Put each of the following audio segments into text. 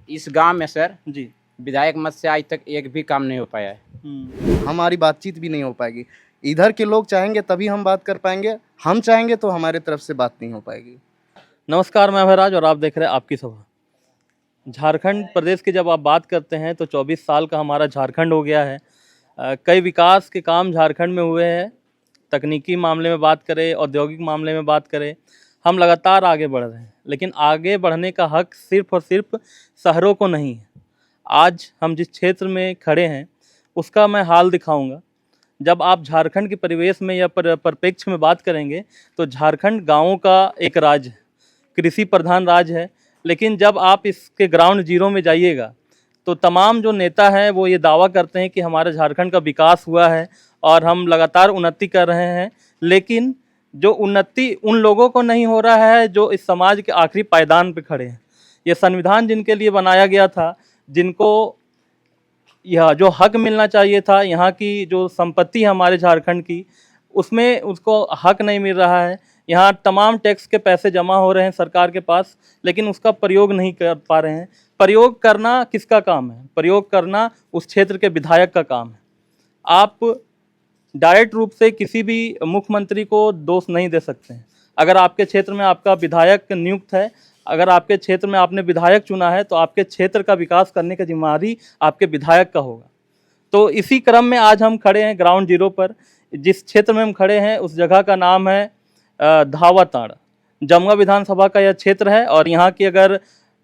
इस गांव में सर जी। विधायक मत से आज तक एक भी काम नहीं हो पाया है। हमारी बातचीत भी नहीं हो पाएगी। इधर के लोग चाहेंगे तभी हम बात कर पाएंगे, हम चाहेंगे तो हमारे तरफ से बात नहीं हो पाएगी। नमस्कार, मैं अभयराज और आप देख रहे हैं आपकी सभा। झारखंड प्रदेश की जब आप बात करते हैं तो 24 साल का हमारा झारखंड हो गया है। कई विकास के काम झारखंड में हुए हैं। तकनीकी मामले में बात करें, औद्योगिक मामले में बात करें, हम लगातार आगे बढ़ रहे हैं। लेकिन आगे बढ़ने का हक सिर्फ और सिर्फ शहरों को नहीं है। आज हम जिस क्षेत्र में खड़े हैं उसका मैं हाल दिखाऊंगा। जब आप झारखंड के परिवेश में या परिप्रेक्ष्य में बात करेंगे तो झारखंड गाँवों का एक राज्य है, कृषि प्रधान राज्य है। लेकिन जब आप इसके ग्राउंड जीरो में जाइएगा तो तमाम जो नेता हैं वो ये दावा करते हैं कि हमारे झारखंड का विकास हुआ है और हम लगातार उन्नति कर रहे हैं। लेकिन जो उन्नति उन लोगों को नहीं हो रहा है जो इस समाज के आखिरी पायदान पे खड़े हैं। ये संविधान जिनके लिए बनाया गया था, जिनको यह जो हक मिलना चाहिए था, यहाँ की जो संपत्ति है हमारे झारखंड की, उसमें उसको हक नहीं मिल रहा है। यहाँ तमाम टैक्स के पैसे जमा हो रहे हैं सरकार के पास, लेकिन उसका प्रयोग नहीं कर पा रहे हैं। प्रयोग करना किसका काम है? प्रयोग करना उस क्षेत्र के विधायक का काम है। आप डायरेक्ट रूप से किसी भी मुख्यमंत्री को दोष नहीं दे सकते हैं। अगर आपके क्षेत्र में आपका विधायक नियुक्त है, अगर आपके क्षेत्र में आपने विधायक चुना है, तो आपके क्षेत्र का विकास करने का जिम्मेदारी आपके विधायक का होगा। तो इसी क्रम में आज हम खड़े हैं ग्राउंड जीरो पर। जिस क्षेत्र में हम खड़े हैं उस जगह का नाम है धावाताड़। जमुआ विधानसभा का यह क्षेत्र है और यहाँ की अगर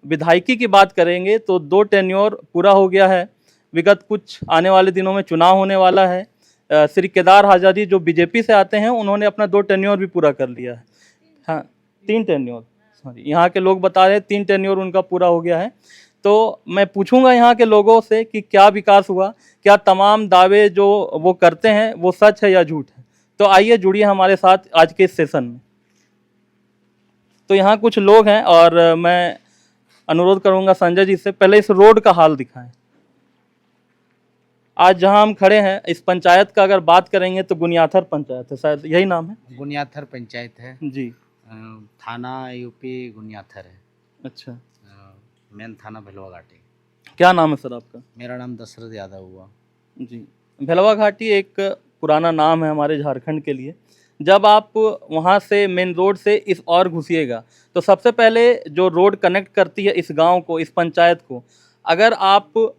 विधायकी की बात करेंगे तो 2 टेन्योर पूरा हो गया है। विगत कुछ आने वाले दिनों में चुनाव होने वाला है। श्री केदार आजादी जो बीजेपी से आते हैं उन्होंने अपना 2 टेन्योर भी पूरा कर लिया है। हाँ, 3 टेन्योर, सॉरी, यहाँ के लोग बता रहे हैं 3 टेन्योर उनका पूरा हो गया है। तो मैं पूछूंगा यहाँ के लोगों से कि क्या विकास हुआ, क्या तमाम दावे जो वो करते हैं वो सच है या झूठ है। तो आइए जुड़िए हमारे साथ आज के इस सेशन में। तो यहाँ कुछ लोग हैं और मैं अनुरोध करूंगा संजय जी से पहले इस रोड का हाल दिखाएं। आज जहां हम खड़े हैं इस पंचायत का अगर बात करेंगे तो गुनियाथर पंचायत है, शायद यही नाम है। गुनियाथर पंचायत है जी। थाना यूपी गुनियाथर है। अच्छा, मेन थाना भेलवा घाटी। क्या नाम है सर आपका? मेरा नाम दशरथ यादव हुआ। जी। भेलवा घाटी एक पुराना नाम है हमारे झारखंड के लिए। जब आप वहाँ से मेन रोड से इस ओर घुसिएगा तो सबसे पहले जो रोड कनेक्ट करती है इस गांव को, इस पंचायत को, अगर आप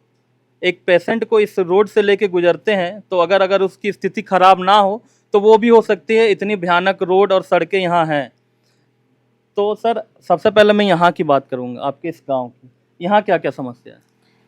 एक पेशेंट को इस रोड से लेके गुजरते हैं तो अगर उसकी स्थिति खराब ना हो तो वो भी हो सकती है। इतनी भयानक रोड और सड़कें यहाँ हैं। तो सर सबसे पहले मैं यहाँ की बात करूँगा, आपके इस गांव की। यहाँ क्या क्या समस्या है?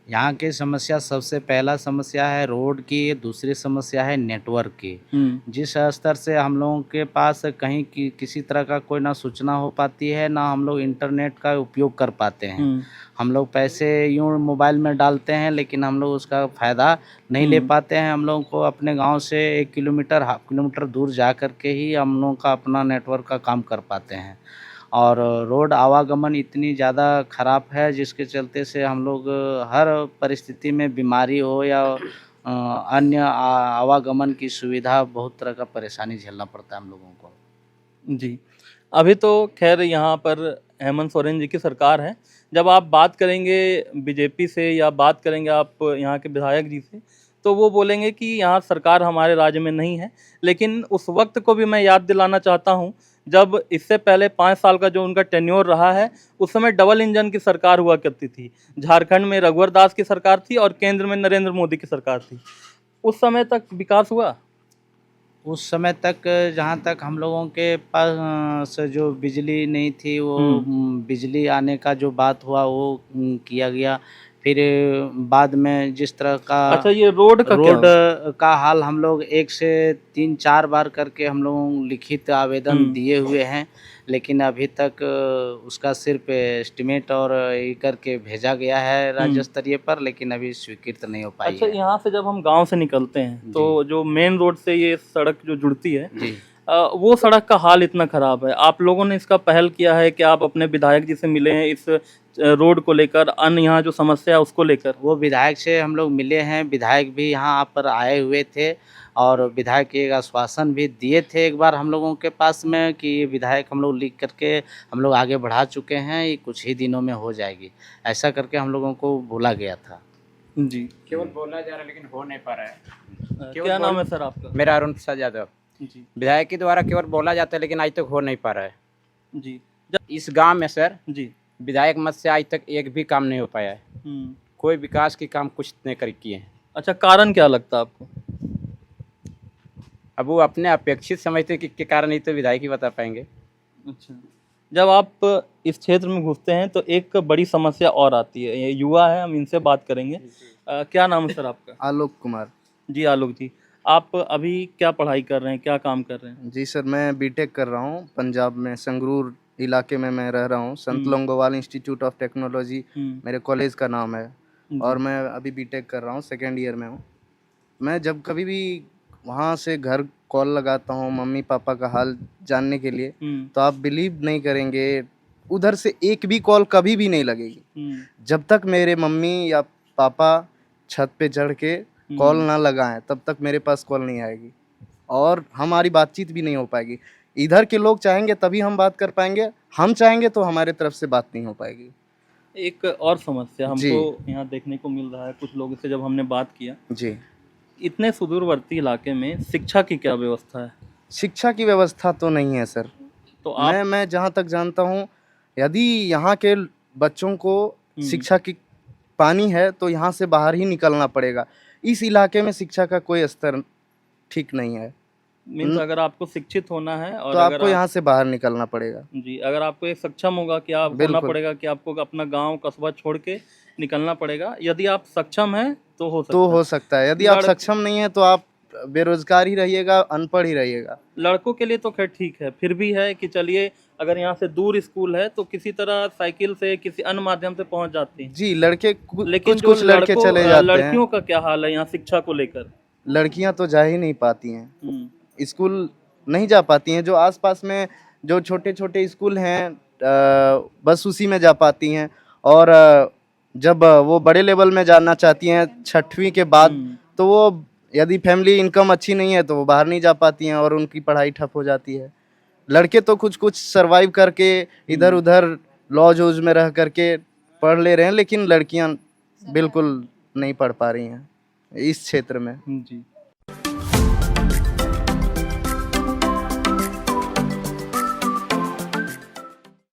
यहाँ की समस्या, सबसे पहला समस्या है रोड की, दूसरी समस्या है नेटवर्क की। जिस स्तर से हम लोगों के पास कहीं किसी तरह का कोई ना सूचना हो पाती है, ना हम लोग इंटरनेट का उपयोग कर पाते हैं। हम लोग पैसे यूँ मोबाइल में डालते हैं लेकिन हम लोग उसका फ़ायदा नहीं ले पाते हैं। हम लोगों को अपने गांव से 1 किलोमीटर, हाफ किलोमीटर दूर जा कर के ही हम लोगों का अपना नेटवर्क का काम कर पाते हैं। और रोड आवागमन इतनी ज़्यादा ख़राब है जिसके चलते से हम लोग हर परिस्थिति में बीमारी हो या अन्य आवागमन की सुविधा, बहुत तरह का परेशानी झेलना पड़ता है हम लोगों को। जी। अभी तो खैर यहाँ पर हेमंत सोरेन जी की सरकार है। जब आप बात करेंगे बीजेपी से या बात करेंगे आप यहाँ के विधायक जी से तो वो बोलेंगे कि यहाँ सरकार हमारे राज्य में नहीं है। लेकिन उस वक्त को भी मैं याद दिलाना चाहता हूँ जब इससे पहले 5 साल का जो उनका टेन्योर रहा है उस समय डबल इंजन की सरकार हुआ करती थी। झारखंड में रघुवर दास की सरकार थी और केंद्र में नरेंद्र मोदी की सरकार थी। उस समय तक विकास हुआ? उस समय तक जहाँ तक हम लोगों के पास जो बिजली नहीं थी वो बिजली आने का जो बात हुआ वो किया गया। फिर बाद में जिस तरह का, अच्छा, ये रोड का हाल हम लोग 1 से 3-4 बार करके हम लोग लिखित आवेदन दिए हुए हैं, लेकिन अभी तक उसका सिर्फ एस्टिमेट और ये करके भेजा गया है राज्य स्तरीय पर, लेकिन अभी स्वीकृत नहीं हो पाई अच्छा, है। यहाँ से जब हम गांव से निकलते हैं तो जो मेन रोड से ये सड़क जो जुड़ती है, वो सड़क का हाल इतना खराब है, आप लोगों ने इसका पहल किया है कि आप अपने विधायक जी से मिले हैं इस रोड को लेकर, अन्य यहाँ जो समस्या है उसको लेकर? वो विधायक से हम लोग मिले हैं, विधायक भी यहाँ पर आए हुए थे और विधायक एक आश्वासन भी दिए थे एक बार हम लोगों के पास में कि विधायक हम लोग लिख करके हम लोग आगे बढ़ा चुके हैं, ये कुछ ही दिनों में हो जाएगी, ऐसा करके हम लोगों को बोला गया था। जी, केवल बोला जा रहा है लेकिन हो नहीं पा रहा है। क्या नाम है सर आपका? मेरा अरुण प्रसाद यादव। जी विधायक के द्वारा केवल बोला जाता है लेकिन आज तक हो नहीं पा रहा है। जी इस गांव में सर जी। विधायक मत से आज तक एक भी काम नहीं हो पाया है। कोई विकास के काम कुछ नहीं कर किए हैं। अच्छा, कारण क्या लगता है आपको? अब वो अपने अपेक्षित समझते कि के कारण ही तो विधायक ही बता पाएंगे। अच्छा, जब आप इस क्षेत्र में घुसते हैं तो एक बड़ी समस्या और आती है, ये युवा है, हम इनसे बात करेंगे। क्या नाम है सर आपका? आलोक कुमार। जी आलोक जी, आप अभी क्या पढ़ाई कर रहे हैं, क्या काम कर रहे हैं? जी सर, मैं बीटेक कर रहा हूँ पंजाब में, संगरूर इलाके में मैं रह रहा हूँ। संत लोंगोवाल इंस्टीट्यूट ऑफ टेक्नोलॉजी मेरे कॉलेज का नाम है और मैं अभी बीटेक कर रहा हूँ, सेकेंड ईयर में हूँ। मैं जब कभी भी वहाँ से घर कॉल लगाता हूँ मम्मी पापा का हाल जानने के लिए, तो आप बिलीव नहीं करेंगे, उधर से एक भी कॉल कभी भी नहीं लगेगी जब तक मेरे मम्मी या पापा छत पे चढ़ के कॉल ना लगाएं, तब तक मेरे पास कॉल नहीं आएगी और हमारी बातचीत भी नहीं हो पाएगी। इधर के लोग चाहेंगे तभी हम बात कर पाएंगे, हम चाहेंगे तो हमारे तरफ से बात नहीं हो पाएगी। एक और समस्या हमको यहाँ देखने को मिल रहा है, कुछ लोगों से जब हमने बात किया, जी, इतने सुदूरवर्ती इलाके में शिक्षा की क्या व्यवस्था है? शिक्षा की व्यवस्था तो नहीं है सर। तो आप मैं जहाँ तक जानता हूँ, यदि यहाँ के बच्चों को शिक्षा की पानी है तो यहाँ से बाहर ही निकलना पड़ेगा। इस इलाके में शिक्षा का कोई स्तर ठीक नहीं है, मीन्स अगर आपको शिक्षित होना है और तो अगर आपको यहाँ से बाहर निकलना पड़ेगा। जी, अगर आपको ये सक्षम होगा कि आप होना बिल्कुल। पड़ेगा कि आपको अपना गांव कस्बा छोड़ के निकलना पड़ेगा। यदि आप सक्षम हैं तो हो सकता तो है। हो सकता है, यदि आप सक्षम नहीं है तो आप बेरोजगार ही रहिएगा, अनपढ़ ही रहिएगा। लड़कों के लिए तो खैर ठीक है, फिर भी है कि चलिए अगर यहाँ से दूर स्कूल है तो किसी तरह साइकिल से किसी अन्य माध्यम से पहुंच जाते हैं। जी, लड़के लेकिन कुछ कुछ लड़के चले जाते हैं। लड़कियों का क्या हाल है यहाँ शिक्षा को लेकर? लड़कियां तो जा ही नहीं पाती हैं, स्कूल नहीं जा पाती हैं। जो आसपास में जो छोटे छोटे स्कूल हैं बस उसी में जा पाती हैं और जब वो बड़े लेवल में जाना चाहती हैं 6वीं के बाद, तो वो यदि फैमिली इनकम अच्छी नहीं है तो वो बाहर नहीं जा पाती हैं और उनकी पढ़ाई ठप हो जाती है। लड़के तो कुछ कुछ सरवाइव करके इधर उधर लॉज वॉज में रह करके पढ़ ले रहे हैं, लेकिन लड़कियां बिल्कुल नहीं पढ़ पा रही हैं इस क्षेत्र में। जी।